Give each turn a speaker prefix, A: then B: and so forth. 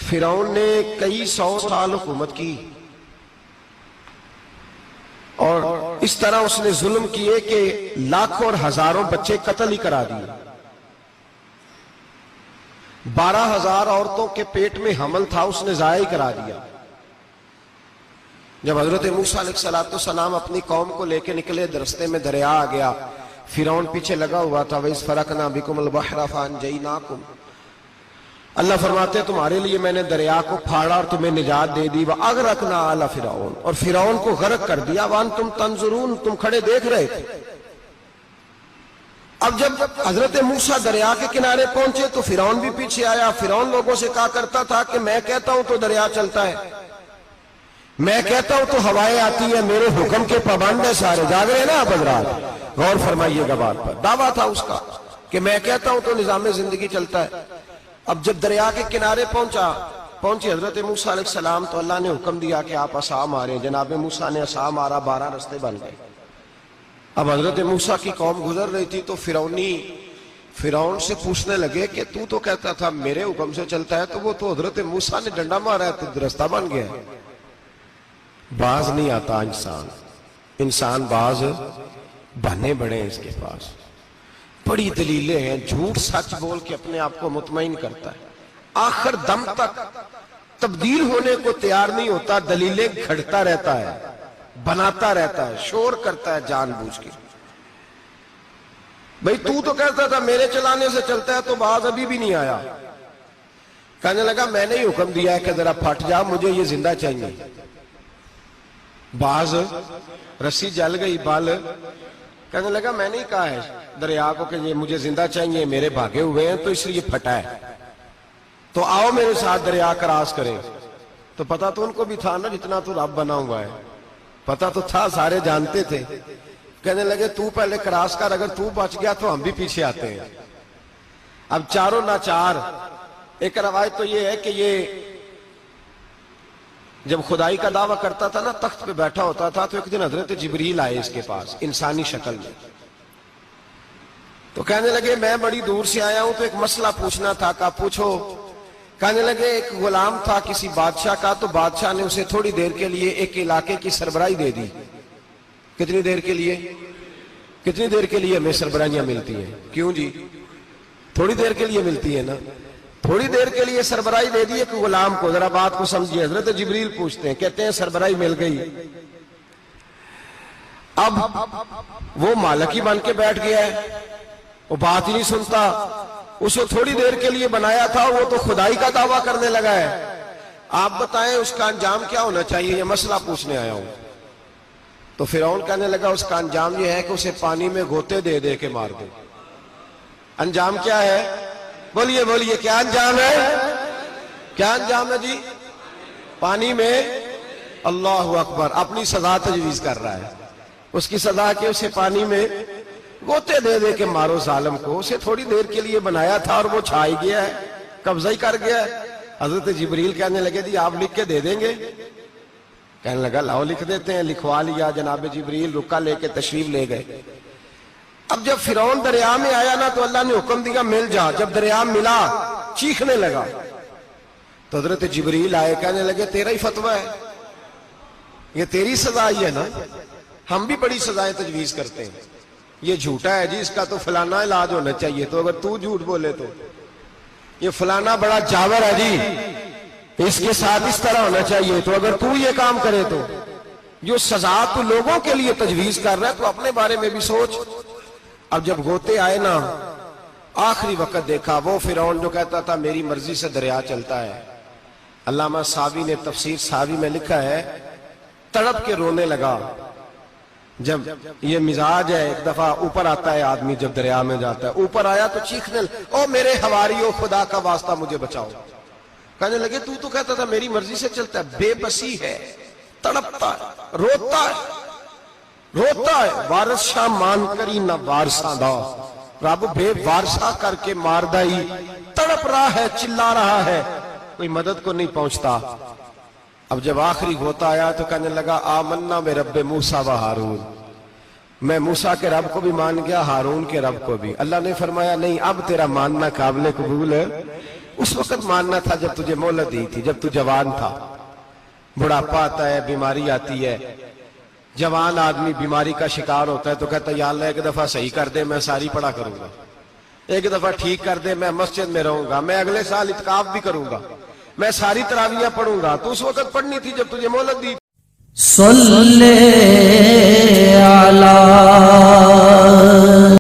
A: فرعون نے کئی 100 سال حکومت کی اور اس طرح اس نے ظلم کیے کہ لاکھوں اور ہزاروں بچے قتل ہی کرا دیے. 12,000 عورتوں کے پیٹ میں حمل تھا اس نے ضائع کرا دیا. جب حضرت موسیٰ علیہ السلام اپنی قوم کو لے کے نکلے رستے میں دریا آ گیا, فرعون پیچھے لگا ہوا تھا. وَإِذْ فَرَقْنَا بِكُمُ الْبَحْرَ فَأَنْجَيْنَاكُمْ, اللہ فرماتے ہیں تمہارے لیے میں نے دریا کو پھاڑا اور تمہیں نجات دے دی. وَأَغْرَقْنَا آلَ فِرْعَوْنَ, اور فرعون کو غرق کر دیا. وَأَنْتُمْ تَنْظُرُونَ, تم کھڑے دیکھ رہے تھے. اب جب حضرت موسیٰ دریا کے کنارے پہنچے تو فرعون بھی پیچھے آیا. فرعون لوگوں سے کہا کرتا تھا کہ میں کہتا ہوں تو دریا چلتا ہے, میں کہتا ہوں تو ہوائیں آتی ہیں, میرے حکم کے پابند ہیں سارے. جاگ رہے نا آپ حضرات, غور فرمائیے گا بات پر. دعویٰ تھا اس کا کہ میں کہتا ہوں تو نظام زندگی چلتا ہے. اب جب دریا کے کنارے پہنچے حضرت موسیٰ علیہ السلام تو اللہ نے حکم دیا کہ آپ عصا ماریں. جناب موسیٰ نے عصا مارا, 12 رستے بن گئے. اب حضرت موسیٰ کی قوم گزر رہی تھی تو فرعون سے پوچھنے لگے کہ تو کہتا تھا میرے حکم سے چلتا ہے, تو وہ تو حضرت موسیٰ نے ڈنڈا مارا ہے تو رستہ بن گیا. باز نہیں آتا انسان باز بہانے بڑے ہیں اس کے پاس, بڑی دلیلیں ہیں. جھوٹ سچ بول کے اپنے آپ کو مطمئن کرتا ہے, آخر دم تک تبدیل ہونے کو تیار نہیں ہوتا. دلیلیں گھڑتا رہتا ہے, بناتا رہتا ہے, شور کرتا ہے جان بوجھ کے. بھئی تو کہتا تھا میرے چلانے سے چلتا ہے, تو باز ابھی بھی نہیں آیا. کہنے لگا میں نے ہی حکم دیا ہے کہ ذرا پھٹ جا, مجھے یہ زندہ چاہیے. باز رسی جل گئی, بال کہنے لگا میں نے ہی کہا ہے دریا کو کہ یہ مجھے زندہ چاہیے, میرے بھاگے ہوئے ہیں تو اس لیے پھٹا ہے, تو آؤ میرے ساتھ دریا کراس کریں. تو پتا تو ان کو بھی تھا نا جتنا تو رب بنا ہوا ہے, پتا تو تھا, سارے جانتے تھے. کہنے لگے تو پہلے کراس کر, اگر تو بچ گیا تو ہم بھی پیچھے آتے ہیں. اب چاروں ناچار. ایک روایت تو یہ ہے کہ یہ جب خدائی کا دعویٰ کرتا تھا نا, تخت پہ بیٹھا ہوتا تھا, تو ایک دن حضرت جبریل آئے اس کے پاس انسانی شکل میں. تو کہنے لگے میں بڑی دور سے آیا ہوں تو ایک مسئلہ پوچھنا تھا. کہا پوچھو. کہنے لگے ایک غلام تھا کسی بادشاہ کا, تو بادشاہ نے اسے تھوڑی دیر کے لیے ایک علاقے کی سربراہی دے دی. کتنی دیر کے لیے ہمیں سربراہیاں ملتی ہیں؟ کیوں جی, تھوڑی دیر کے لیے ملتی ہے نا. تھوڑی دیر کے لیے سربراہی دے دی ایک غلام کو. ذرا بات کو سمجھیے. حضرت جبریل پوچھتے ہیں, کہتے ہیں سربراہی مل گئی. اب وہ مالک ہی بن کے بیٹھ گیا ہے, وہ بات ہی نہیں سنتا. اسے تھوڑی دیر کے لیے بنایا تھا, وہ تو خدائی کا دعویٰ کرنے لگا ہے. آپ بتائیں اس کا انجام کیا ہونا چاہیے, یہ مسئلہ پوچھنے آیا ہوں. تو فرعون کہنے لگا اس کا انجام یہ ہے کہ اسے پانی میں گوتے دے دے کے مار دے. انجام کیا ہے؟ بولیے کیا انجام ہے؟ کیا انجام ہے جی؟ پانی میں. اللہ اکبر, اپنی سزا تجویز کر رہا ہے. اس کی سزا کہ اسے پانی میں گوتے دے دے کے مارو ظالم کو. اسے تھوڑی دیر کے لیے بنایا تھا اور وہ چھائی گیا ہے, قبضہ ہی کر گیا ہے. حضرت جبریل کہنے لگے جی آپ لکھ کے دے دیں گے؟ کہنے لگا لاؤ لکھ دیتے ہیں. لکھوا لیا. جناب جبریل رکا لے کے تشریف لے گئے. اب جب فرعون دریا میں آیا نا تو اللہ نے حکم دیا مل جا. جب دریا ملا چیخنے لگا تو حضرت جبریل آئے, کہنے لگے تیرا ہی فتویٰ ہے, یہ تیری سزا ہی ہے نا, ہم بھی بڑی سزائیں تجویز کرتے ہیں. یہ جھوٹا ہے جی, اس کا تو فلانا علاج ہونا چاہیے, تو اگر تو جھوٹ بولے تو یہ فلانا بڑا جاور ہے جی, اس کے ساتھ اس طرح ہونا چاہیے, تو اگر تو یہ کام کرے تو جو سزا تو لوگوں کے لیے تجویز کر رہا ہے تو اپنے بارے میں بھی سوچ. اب جب گوتے آئے نا, آخری وقت دیکھا وہ فرعون جو کہتا تھا میری مرضی سے دریا چلتا ہے. علامہ ساوی نے تفسیر ساوی میں لکھا ہے, تڑپ کے رونے لگا. جب یہ مزاج ہے, ایک دفعہ اوپر آتا ہے آدمی جب دریا میں جاتا ہے, اوپر آیا تو چیخنے او میرے حواریو خدا کا واسطہ مجھے بچاؤ. کہنے لگے تو کہتا تھا میری مرضی سے چلتا ہے. بے بسی ہے, تڑپتا ہے, روتا ہے. وارث شاہ مان کری نہ وارثاں دا, رب بے وارثہ کر کے مار دائی. تڑپ رہا ہے, چلا رہا ہے, کوئی مدد کو نہیں پہنچتا. اب جب آخری ہوتا آیا تو کہنے لگا آمنا میں رب موسیٰ و ہارون, میں موسیٰ کے رب کو بھی مان گیا, ہارون کے رب کو بھی. اللہ نے فرمایا نہیں, اب تیرا ماننا قابل قبول اس وقت ماننا تھا جب تجھے مہلت دی تھی، جب تو جوان تھا. بڑھاپا آتا ہے، بیماری آتی ہے، جوان آدمی بیماری کا شکار ہوتا ہے تو کہتا ہے یا اللہ ایک دفعہ صحیح کر دے، میں ساری پڑھا کروں گا، ایک دفعہ ٹھیک کر دے، میں مسجد میں رہوں گا، میں اگلے سال اعتکاف بھی کروں گا، میں ساری تراویحیں پڑھوں گا. تو اس وقت پڑھنی تھی جب تجھے مہلت دی.
B: صلی علی